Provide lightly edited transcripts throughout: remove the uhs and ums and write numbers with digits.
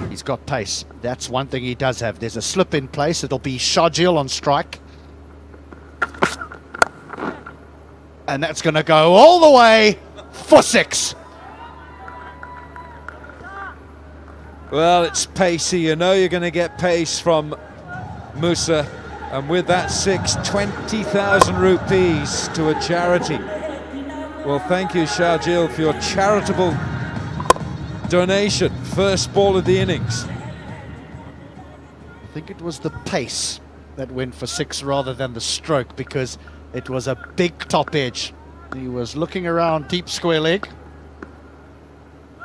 He's got pace. That's one thing he does have. There's a slip in place. It'll be Sharjeel on strike. And that's going to go all the way for 6. Well, it's pacey. You know you're going to get pace from Musa. And with that 6, 20,000 rupees to a charity. Well, thank you, Sharjeel, for your charitable donation. First ball of the innings. I think it was the pace that went for 6 rather than the stroke, because it was a big top edge. He was looking around deep square leg,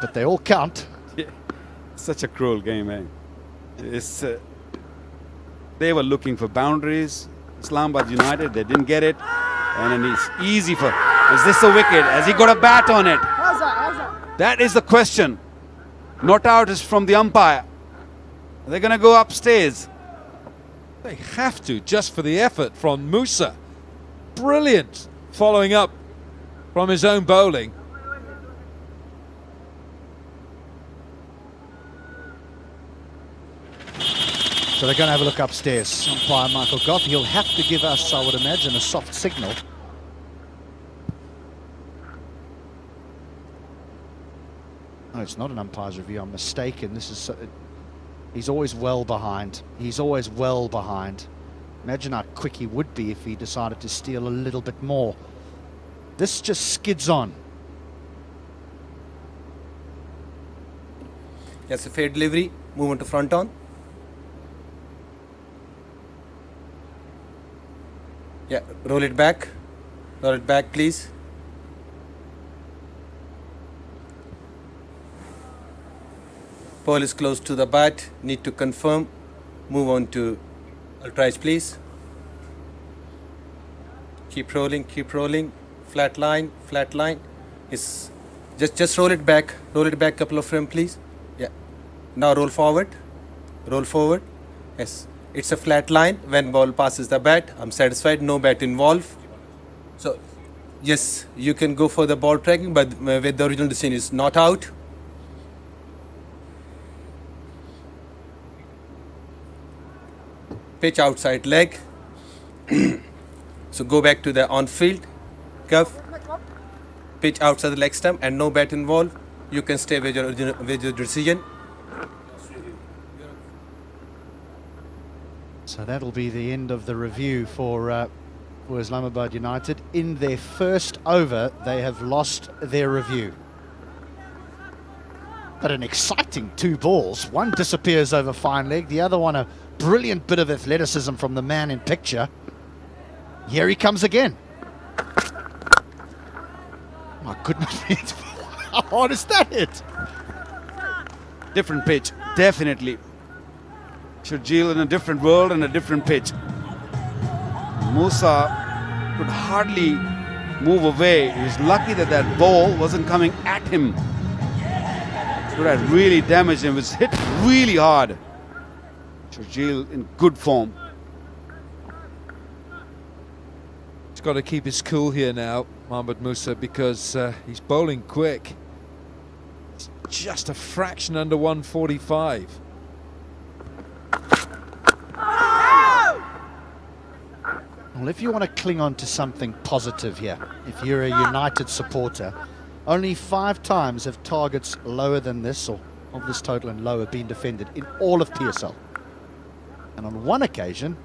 but they all count. Yeah. Such a cruel game, eh? It's, they were looking for boundaries. Islamabad United, they didn't get it. And then it's easy for... Is this a wicket? Has he got a bat on it? That is the question. Not out is from the umpire. Are they going to go upstairs? They have to, just for the effort from Musa. Brilliant following up from his own bowling. So they're going to have a look upstairs. Umpire Michael Goff, he'll have to give us, I would imagine, a soft signal. Oh, it's not an umpire's review, I'm mistaken. This is... he's always well behind. He's always well behind. Imagine how quick he would be if he decided to steal a little bit more. This just skids on. That's a fair delivery. Move on to front on. Yeah, roll it back. Roll it back, please. Ball is close to the bat. Need to confirm. Move on to ultra edge, please. Keep rolling, keep rolling. Flat line, flat line. It's just roll it back. Roll it back couple of frames, please. Yeah. Now roll forward. Roll forward. Yes. It's a flat line when ball passes the bat. I'm satisfied. No bat involved. So, yes, you can go for the ball tracking, but with the original decision is not out. Pitch outside leg. So go back to the on-field. Cuff. Pitch outside the leg stump and no bat involved. You can stay with your decision. So that'll be the end of the review for Islamabad United. In their first over, they have lost their review. But an exciting 2 balls. One disappears over fine leg, the other one a brilliant bit of athleticism from the man in picture. Here he comes again. My goodness, how hard is that hit? Different pitch, definitely. Sharjeel in a different world and a different pitch. Musa could hardly move away. He was lucky that that ball wasn't coming at him. Could have really damaged him. It was hit really hard. Sharjeel in good form. He's got to keep his cool here now, Mohammad Musa, because he's bowling quick. It's just a fraction under 145. Well, if you want to cling on to something positive here, if you're a United supporter, only 5 times have targets lower than this, or of this total and lower, been defended in all of PSL. And on one occasion,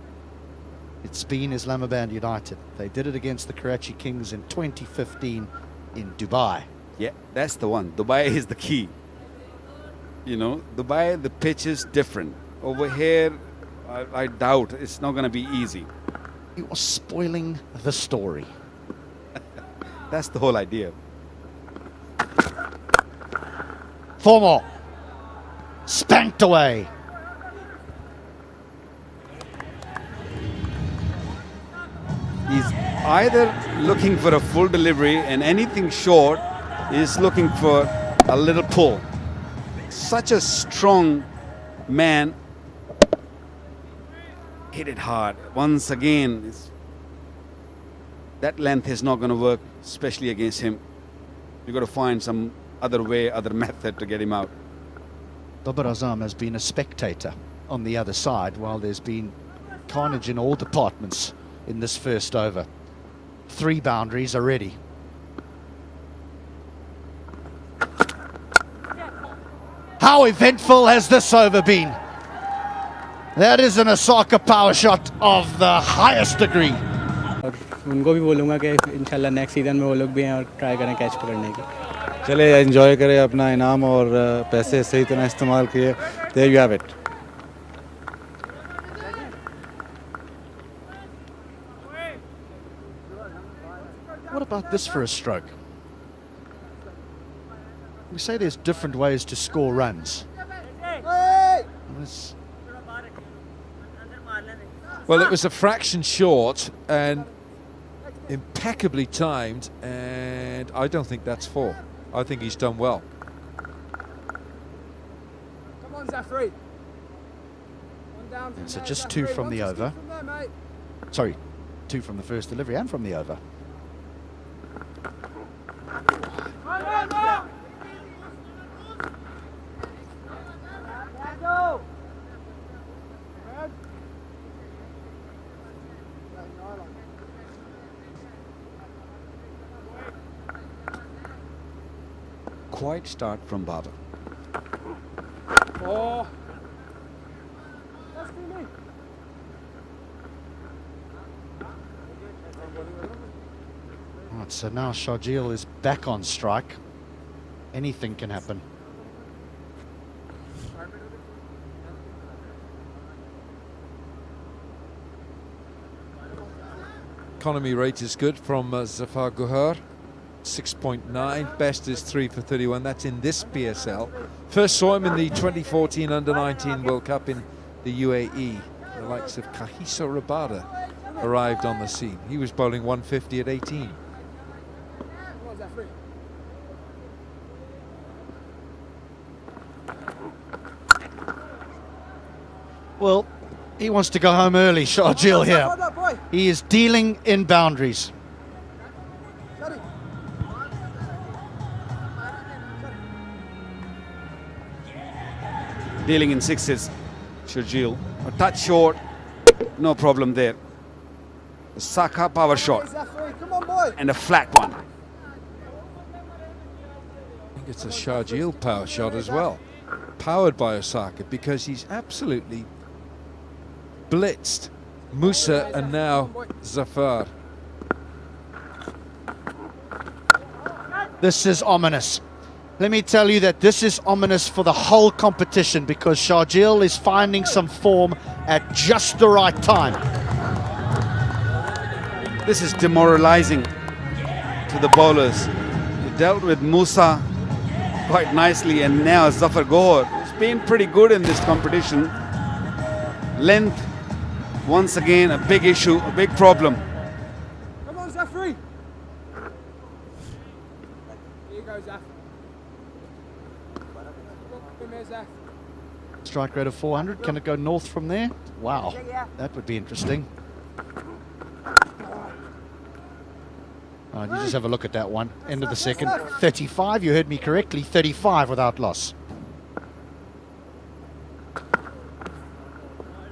it's been Islamabad United. They did it against the Karachi Kings in 2015 in Dubai. Yeah, that's the one. Dubai is the key. You know, Dubai, the pitch is different. Over here, I doubt it's not going to be easy. You are spoiling the story. That's the whole idea. 4 more. Spanked away. He's either looking for a full delivery, and anything short is looking for a little pull. Such a strong man. Hit it hard. Once again, that length is not going to work, especially against him. You've got to find some other way, other method to get him out. Babar Azam has been a spectator on the other side while there's been carnage in all departments in this first over. 3 boundaries already. How eventful has this over been? That is an Osaka power shot of the highest degree. और उनको भी बोलूँगा कि इंशाल्लाह next season में वो लोग भी हैं और ट्राई करें कैच पकड़ने की. चले एंजॉय करें अपना इनाम और पैसे सही तरह इस्तेमाल किए. There you have it. What about this for a stroke? We say there's different ways to score runs. Well, it was a fraction short and impeccably timed, and I don't think that's 4. I think he's done well. Come on, Zafri. One down. And so just 2 from the over. Sorry, 2 from the first delivery and from the over. Quiet start from Baba. Oh. Right, so now Sharjeel is back on strike. Anything can happen. Economy rate is good from Zafar Guher. 6.9, best is 3 for 31. That's in this PSL. First saw him in the 2014 Under-19 World Cup in the UAE. The likes of Kahiso Rabada arrived on the scene. He was bowling 150 at 18. Well, he wants to go home early, Sharjeel here. He is dealing in boundaries. Dealing in 6s, Sharjeel. A touch short, no problem there. A Saka power shot and a flat one. I think it's a Sharjeel power shot as well, powered by Osaka, because he's absolutely blitzed Musa and now Zafar. This is ominous. Let me tell you that this is ominous for the whole competition because Sharjeel is finding some form at just the right time. This is demoralizing to the bowlers. He dealt with Musa quite nicely, and now Zafar Gohar, who's been pretty good in this competition. Length, once again, a big issue, a big problem. Come on, Zafri. Here you go, Zaf. Strike rate of 400. Can it go north from there? Wow, that would be interesting. You just have a look at that one. End of the second. 35, you heard me correctly. 35 without loss.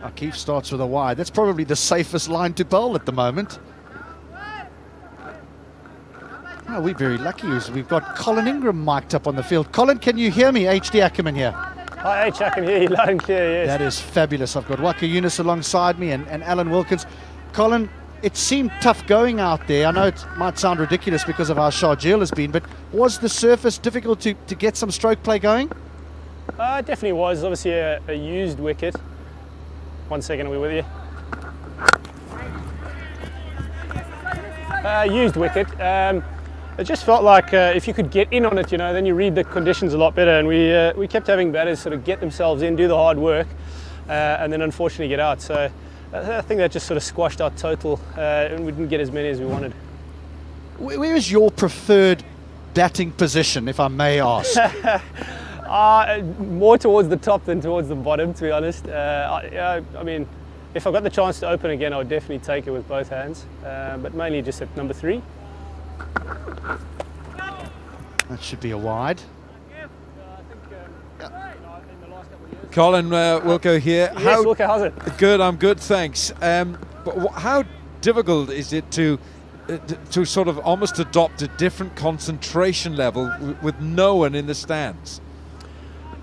Akif starts with a wide. That's probably the safest line to bowl at the moment. Oh, we're very lucky. We've got Colin Ingram mic'd up on the field. Colin, can you hear me? HD Ackerman here. Hi, H, I can hear you loud and clear, yes. That is fabulous. I've got Waka Yunus alongside me and Alan Wilkins. Colin, it seemed tough going out there. I know it might sound ridiculous because of how Sharjeel has been, but was the surface difficult to get some stroke play going? It definitely was. Obviously a used wicket. 1 second, are we with you? Used wicket. It just felt like if you could get in on it, you know, then you read the conditions a lot better. And we kept having batters sort of get themselves in, do the hard work, and then unfortunately get out. So I think that just sort of squashed our total, and we didn't get as many as we wanted. Where is your preferred batting position, if I may ask? More towards the top than towards the bottom, to be honest. I mean, if I got the chance to open again, I would definitely take it with both hands, but mainly just at number 3. That should be a wide. Colin, we'll go here. Yes, Walker, how's it? Good, I'm good, thanks. But how difficult is it to sort of almost adopt a different concentration level with no one in the stands?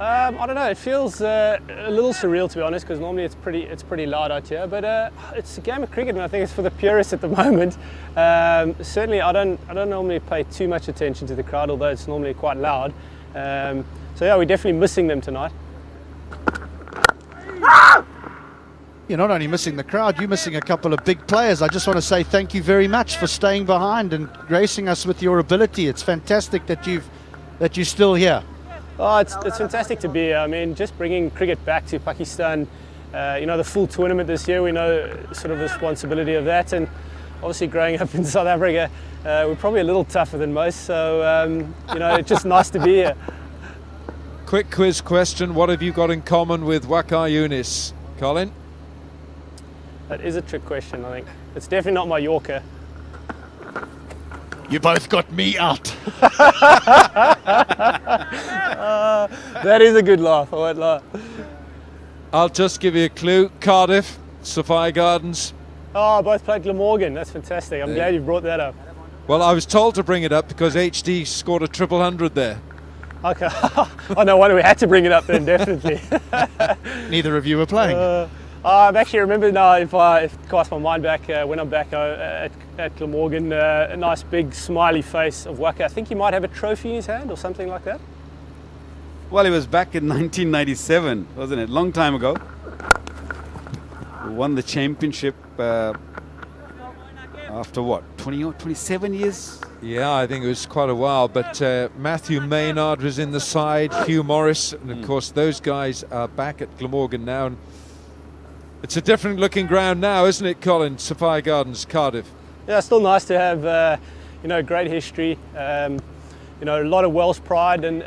I don't know. It feels a little surreal, to be honest, because normally it's pretty loud out here. But it's a game of cricket, and I think it's for the purists at the moment. Certainly, I don't normally pay too much attention to the crowd, although it's normally quite loud. So yeah, we're definitely missing them tonight. You're not only missing the crowd, you're missing a couple of big players. I just want to say thank you very much for staying behind and gracing us with your ability. It's fantastic that you're still here. Oh, it's fantastic to be here. I mean, just bringing cricket back to Pakistan, the full tournament this year, we know sort of the responsibility of that, and obviously growing up in South Africa, we're probably a little tougher than most, so it's just nice to be here. Quick quiz question, what have you got in common with Waqar Younis, Colin? That is a trick question, I think. It's definitely not my Yorker. You both got me out. That is a good laugh, I won't lie. I'll just give you a clue. Cardiff, Sophia Gardens. Oh, both played Glamorgan. That's fantastic. I'm glad you brought that up. Well, I was told to bring it up because HD scored a 300 there. Okay. Oh, no wonder we had to bring it up then, definitely. Neither of you were playing. I actually remember now, if cast my mind back, when I'm back at Glamorgan, a nice big smiley face of Waqar. I think he might have a trophy in his hand or something like that. Well, it was back in 1997, wasn't it? Long time ago. We won the championship after what, 27 years? Yeah, I think it was quite a while, but Matthew Maynard was in the side, Hugh Morris, and of course those guys are back at Glamorgan now. And it's a different looking ground now, isn't it, Colin? Sophia Gardens, Cardiff. Yeah, still nice to have, great history, a lot of Welsh pride, and,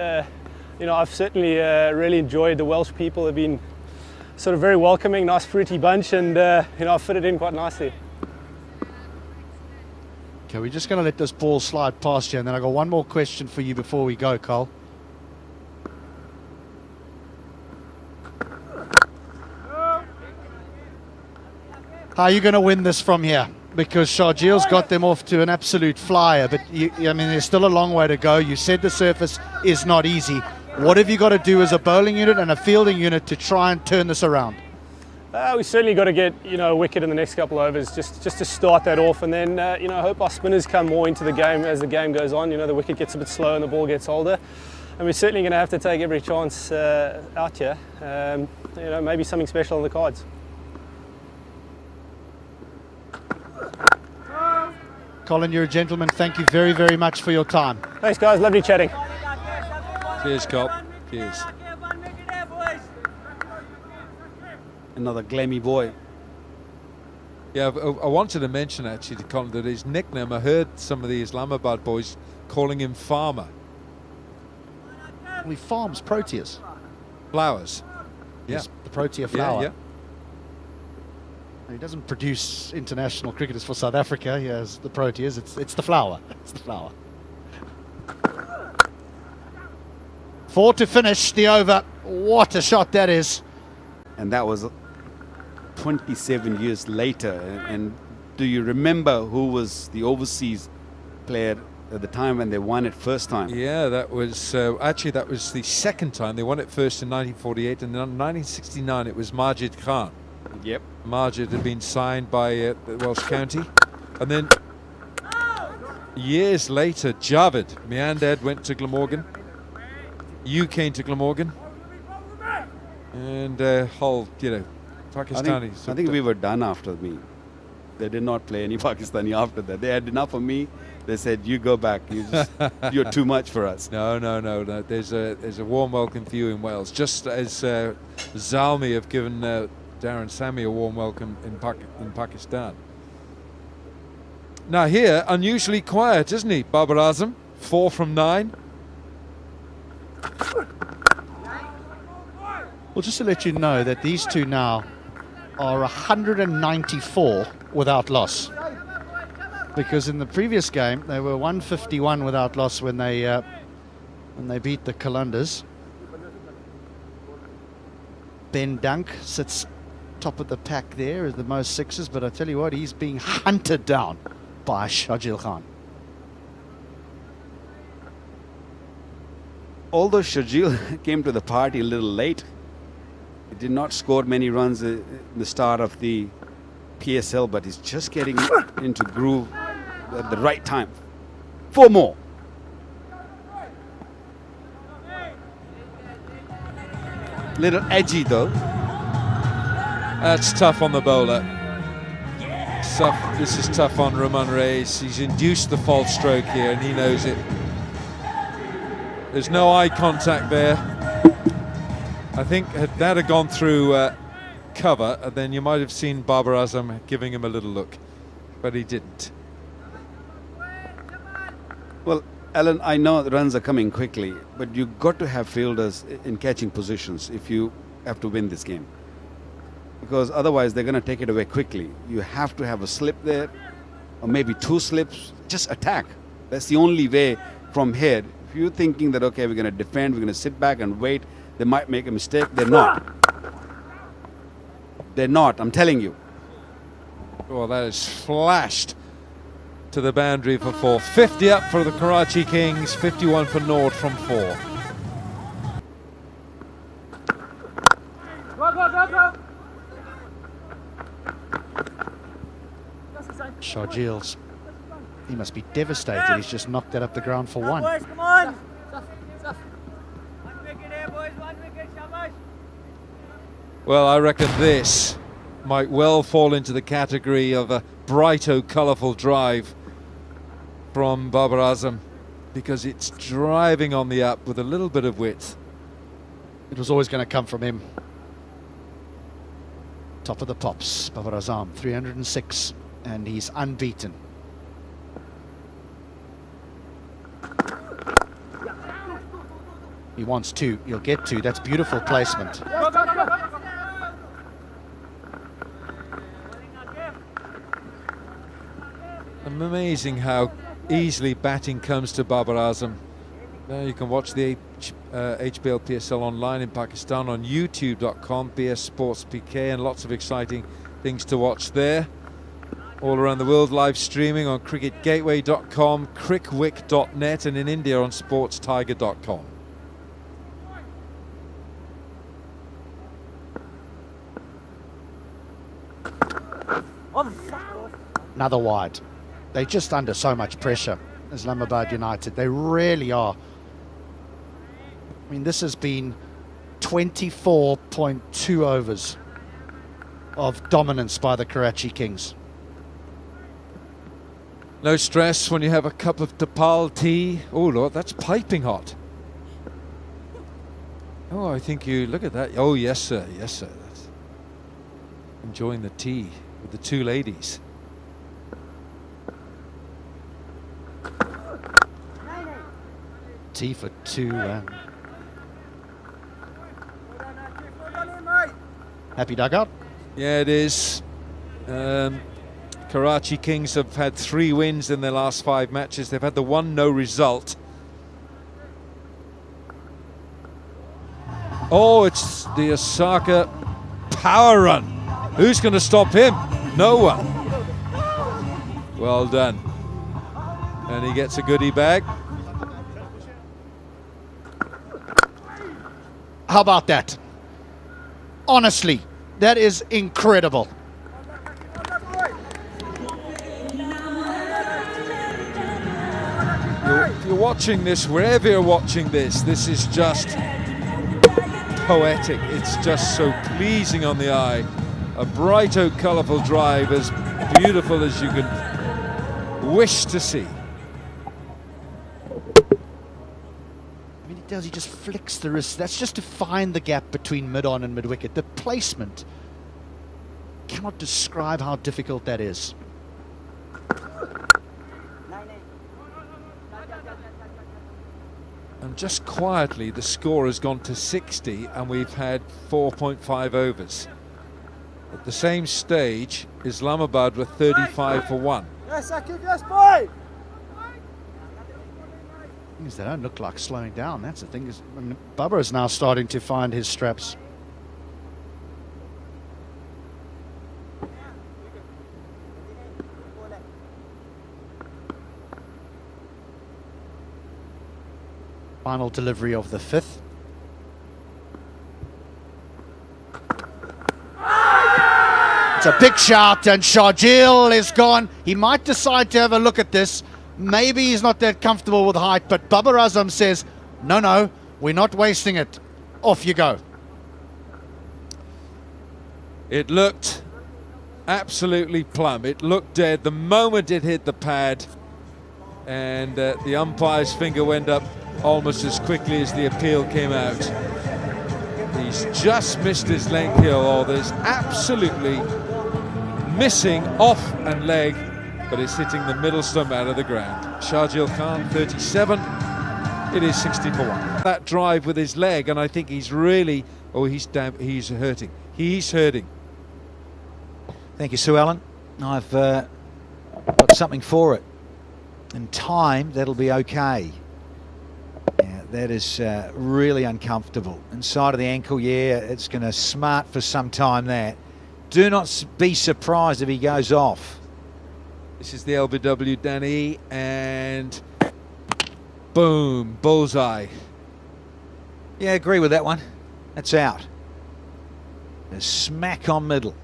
I've certainly really enjoyed the Welsh people. They've been sort of very welcoming, nice fruity bunch, and, I've fitted in quite nicely. Okay, we're just going to let this ball slide past you, and then I've got one more question for you before we go, Cole. How are you going to win this from here? Because Sharjil's got them off to an absolute flyer, but there's still a long way to go. You said the surface is not easy. What have you got to do as a bowling unit and a fielding unit to try and turn this around? We certainly got to get a wicket in the next couple of overs just to start that off, and then hope our spinners come more into the game as the game goes on. The wicket gets a bit slow and the ball gets older, and we're certainly going to have to take every chance out here. Maybe something special on the cards. Colin, you're a gentleman. Thank you very, very much for your time. Thanks, guys. Lovely chatting. Cheers, Col. Cheers. Another glammy boy. Yeah, I wanted to mention actually to Colin that his nickname, I heard some of the Islamabad boys calling him Farmer. Well, he farms proteas. Flowers. Yeah. Yes, the protea flower. Yeah. He doesn't produce international cricketers for South Africa. He has the proteas. It's the flower. It's the flower. 4 to finish the over. What a shot that is. And that was 27 years later. And do you remember who was the overseas player at the time when they won it first time? Yeah, that was actually that was the second time. They won it first in 1948, and in 1969 it was Majid Khan. Yep. Majid had been signed by the Welsh county, and then years later Javed Meandad went to Glamorgan. You came to Glamorgan, and whole Pakistanis. I think we were done after me. They did not play any Pakistani after that. They had enough of me. They said, "You go back. You're too much for us." No. There's a warm welcome for you in Wales, just as Zalmi have given Darren Sammy a warm welcome in Pakistan. Now here, unusually quiet, isn't he, Babar Azam? 4 from 9. Well, just to let you know that these two now are 194 without loss. Because in the previous game, they were 151 without loss when they beat the Qalandars. Ben Dunk sits top of the pack there as the most sixes, but I tell you what, he's being hunted down by Shajil Khan. Although Shajil came to the party a little late, he did not score many runs in the start of the PSL, but he's just getting into groove at the right time. 4 more. Little edgy though. That's tough on the bowler. Tough, this is tough on Raman Reyes. He's induced the false stroke here and he knows it. There's no eye contact there. I think had that had gone through cover, then you might have seen Babar Azam giving him a little look, but he didn't. Well, Alan, I know the runs are coming quickly, but you've got to have fielders in catching positions if you have to win this game. Because otherwise they're going to take it away quickly. You have to have a slip there, or maybe 2 slips. Just attack. That's the only way from here. If you're thinking that, okay, we're going to defend, we're going to sit back and wait, they might make a mistake. They're not. They're not, I'm telling you. Well, that is flashed to the boundary for 4. 50 up for the Karachi Kings, 51 for Nord from 4. Shajil's, he must be devastated. He's just knocked that up the ground for 1. Boys, come on. 1 wicket here, boys. 1 wicket. Shabash. Well, I reckon this might well fall into the category of a bright-o, colourful drive from Babar Azam, because it's driving on the up with a little bit of width. It was always going to come from him. Top of the pops, Babar Azam, 306, and he's unbeaten. He wants 2, he'll get 2, that's beautiful placement. Amazing how easily batting comes to Babar Azam. Now you can watch the HBL PSL online in Pakistan on youtube.com, BS Sports PK, and lots of exciting things to watch there. All around the world, live streaming on cricketgateway.com, crickwick.net, and in India on sportstiger.com. Another wide. They're just under so much pressure, Islamabad United. They really are. I mean, this has been 24.2 overs of dominance by the Karachi Kings. No stress when you have a cup of Tapal tea. Oh, Lord, that's piping hot. Oh, I think you... Look at that. Oh, yes, sir. Yes, sir. That's enjoying the tea with the 2 ladies. Tea for 2. Happy dugout? Yeah, it is. Karachi Kings have had 3 wins in their last 5 matches. They've had the 1 no result. Oh, it's the Osaka power run. Who's going to stop him? No one. Well done. And he gets a goodie bag. How about that? Honestly, that is incredible. If you're watching this, wherever you're watching this, this is just poetic. It's just so pleasing on the eye. A bright-o, colourful drive, as beautiful as you can wish to see. I mean, he does, he just flicks the wrist. That's just to find the gap between mid-on and mid-wicket. The placement, cannot describe how difficult that is. And just quietly, the score has gone to 60 and we've had 4.5 overs. At the same stage, Islamabad were 35 for 1. Yes, Akif, yes, boy! Things that don't look like slowing down. That's the thing. I mean, Bubba is now starting to find his straps. Final delivery of the 5th. It's a big shout, and Sharjeel is gone. He might decide to have a look at this. Maybe he's not that comfortable with height, but Babar Azam says, no, we're not wasting it. Off you go. It looked absolutely plumb. It looked dead the moment it hit the pad, and the umpire's finger went up almost as quickly as the appeal came out. He's just missed his length here, or there's absolutely missing off and leg, but it's hitting the middle stump out of the ground. Sharjeel Khan, 37. It is 60 for 1. That drive with his leg, and I think he's really, he's hurting. He's hurting. Thank you, Sue Ellen. I've got something for it. In time, that'll be okay. Yeah, that is really uncomfortable. Inside of the ankle, yeah, it's going to smart for some time, that. Do not be surprised if he goes off. This is the LBW, Danny, and boom, bullseye. Yeah, agree with that one. That's out. A smack on middle.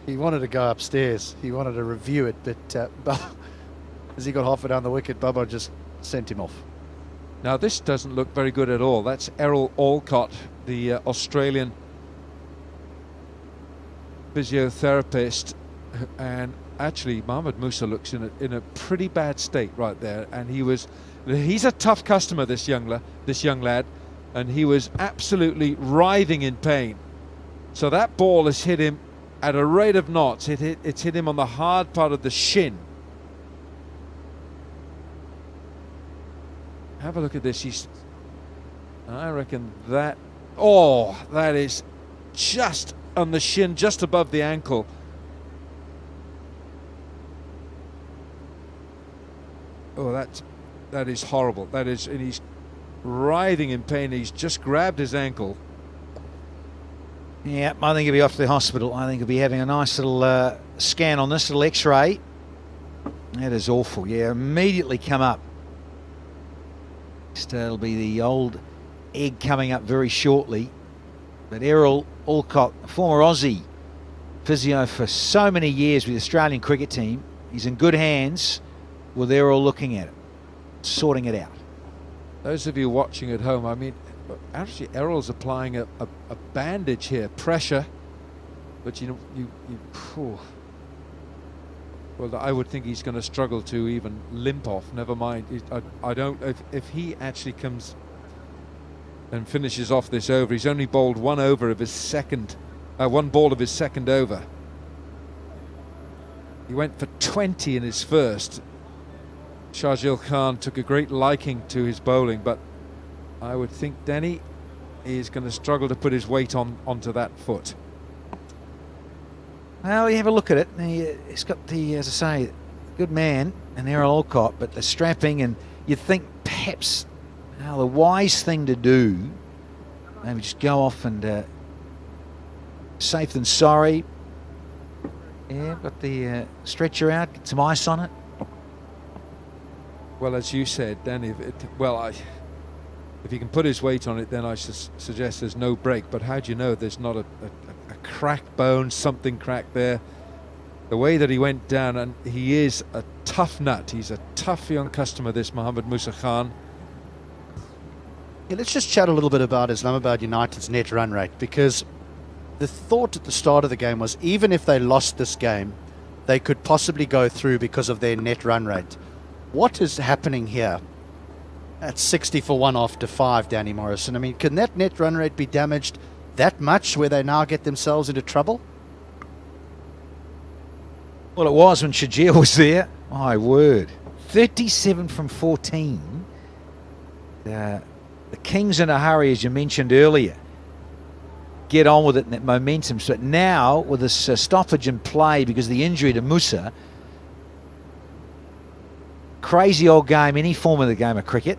He wanted to go upstairs. He wanted to review it, but as he got halfway down the wicket, Bubba just sent him off. Now, this doesn't look very good at all. That's Errol Alcott, the Australian physiotherapist, and actually Mohamed Musa looks in a pretty bad state right there, and he's a tough customer, this young lad, and he was absolutely writhing in pain. So that ball has hit him at a rate of knots. It's hit him on the hard part of the shin. Have a look at this. I reckon that is just on the shin, just above the ankle. Oh, that is horrible. That is, and he's writhing in pain. He's just grabbed his ankle. Yeah, I think he'll be off to the hospital. I think he'll be having a nice little scan on this, little X-ray. That is awful. Yeah, immediately come up. It'll be the old egg coming up very shortly. But Errol Alcott, former Aussie physio for so many years with the Australian cricket team, he's in good hands with Errol looking at it, sorting it out. Those of you watching at home, I mean, actually Errol's applying a bandage here, pressure, but well, I would think he's going to struggle to even limp off, never mind. I don't, if he actually comes and finishes off this over, he's only bowled one ball of his second over. He went for 20 in his first. Sharjeel Khan took a great liking to his bowling, but I would think Denny is going to struggle to put his weight onto that foot. Well, you have a look at it. He's got the, as I say, good man, and Errol Alcott, but the strapping, and you'd think perhaps the wise thing to do, maybe just go off and safe than sorry. Yeah, got the stretcher out, get some ice on it. Well, as you said, Danny, if he can put his weight on it, then I suggest there's no break. But how do you know there's not a cracked bone, something cracked there? The way that he went down, and he is a tough nut. He's a tough young customer, this Mohamed Musa Khan. Yeah, let's just chat a little bit about Islamabad United's net run rate, because the thought at the start of the game was even if they lost this game, they could possibly go through because of their net run rate. What is happening here at 60 for 1 after 5, Danny Morrison? I mean, can that net run rate be damaged that much where they now get themselves into trouble? Well, it was when Sharjeel was there. My word. 37 from 14. The Kings in a hurry, as you mentioned earlier. Get on with it in that momentum. But now, with this stoppage in play because of the injury to Musa, crazy old game, any form of the game of cricket.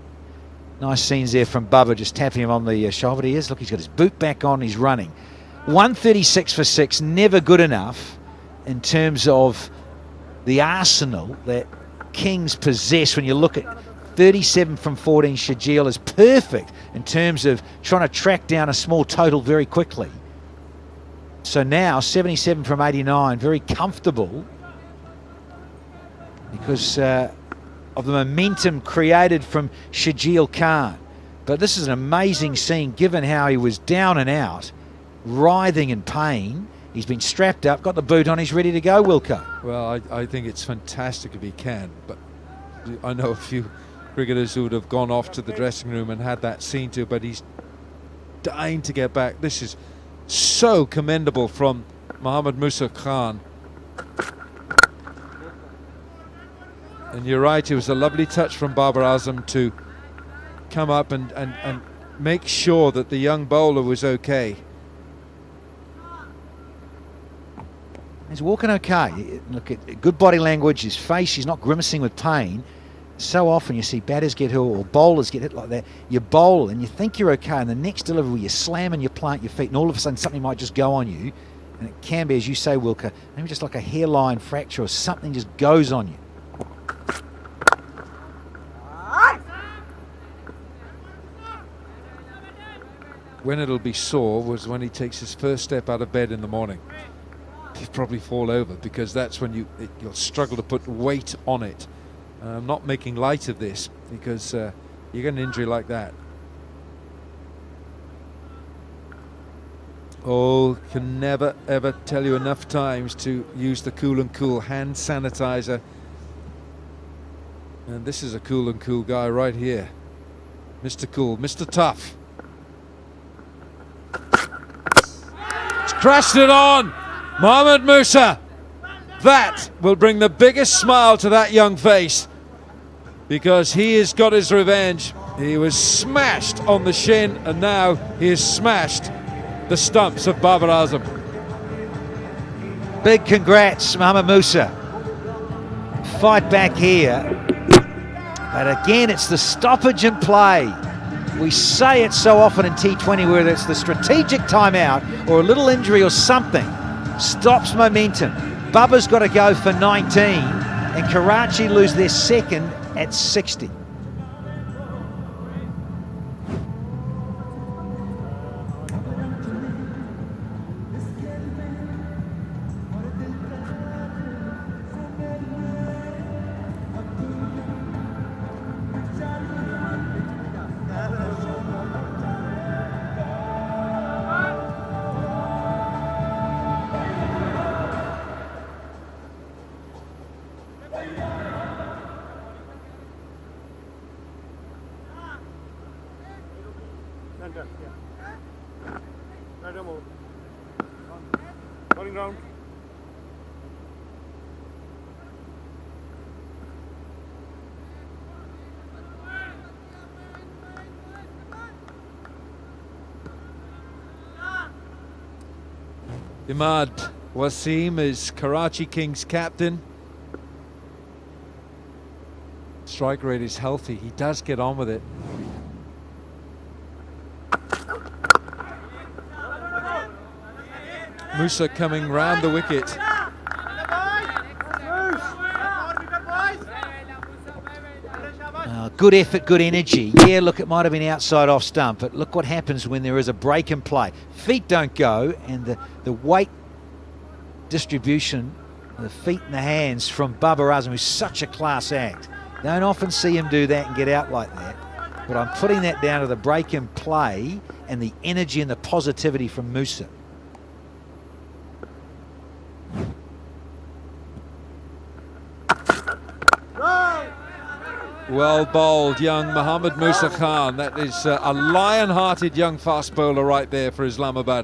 Nice scenes there from Bubba, just tapping him on the shoulder. He is. Look, he's got his boot back on, he's running. 136 for 6, never good enough in terms of the arsenal that Kings possess when you look at 37 from 14 Shajil is perfect in terms of trying to track down a small total very quickly. So now 77 from 89, very comfortable because of the momentum created from Shajil Khan. But this is an amazing scene given how he was down and out, writhing in pain. He's been strapped up, got the boot on, he's ready to go, Wilco. Well, I think it's fantastic if he can, but I know a few cricketers who would have gone off to the dressing room and had that seen to, but he's dying to get back. This is so commendable from Mohammad Musa Khan. And you're right, it was a lovely touch from Babar Azam to come up and make sure that the young bowler was okay. He's walking okay. Look at good body language, his face, he's not grimacing with pain. So often you see batters get hit or bowlers get hit like that. You bowl and you think you're okay, and the next delivery you slam and you plant your feet, and all of a sudden something might just go on you. And it can be, as you say, Wilco, maybe just like a hairline fracture or something just goes on you. When it'll be sore was when he takes his first step out of bed in the morning. He'll probably fall over, because that's when you'll struggle to put weight on it. I'm not making light of this, because you get an injury like that. Oh, can never ever tell you enough times to use the Cool and Cool hand sanitizer. And this is a Cool and Cool guy right here. Mr. Cool, Mr. Tough. He's crashed it on! Mohammad Musa. That will bring the biggest smile to that young face, because he has got his revenge. He was smashed on the shin, and now he has smashed the stumps of Babar Azam. Big congrats, Mohammad Musa. Fight back here. But again, it's the stoppage and play. We say it so often in T20, whether it's the strategic timeout or a little injury or something, stops momentum. Bubba's got to go for 19, and Karachi lose their second at 60. Imad Wasim is Karachi Kings captain. Strike rate is healthy. He does get on with it. Musa coming round the wicket. Good effort, good energy. Yeah, look, it might have been outside off stump, but look what happens when there is a break in play. Feet don't go, and the weight distribution, the feet and the hands from Babar Azam, who's such a class act. Don't often see him do that and get out like that. But I'm putting that down to the break in play and the energy and the positivity from Musa. Well bowled, young Mohammad Musa Khan. That is a lion-hearted young fast bowler right there for Islamabad.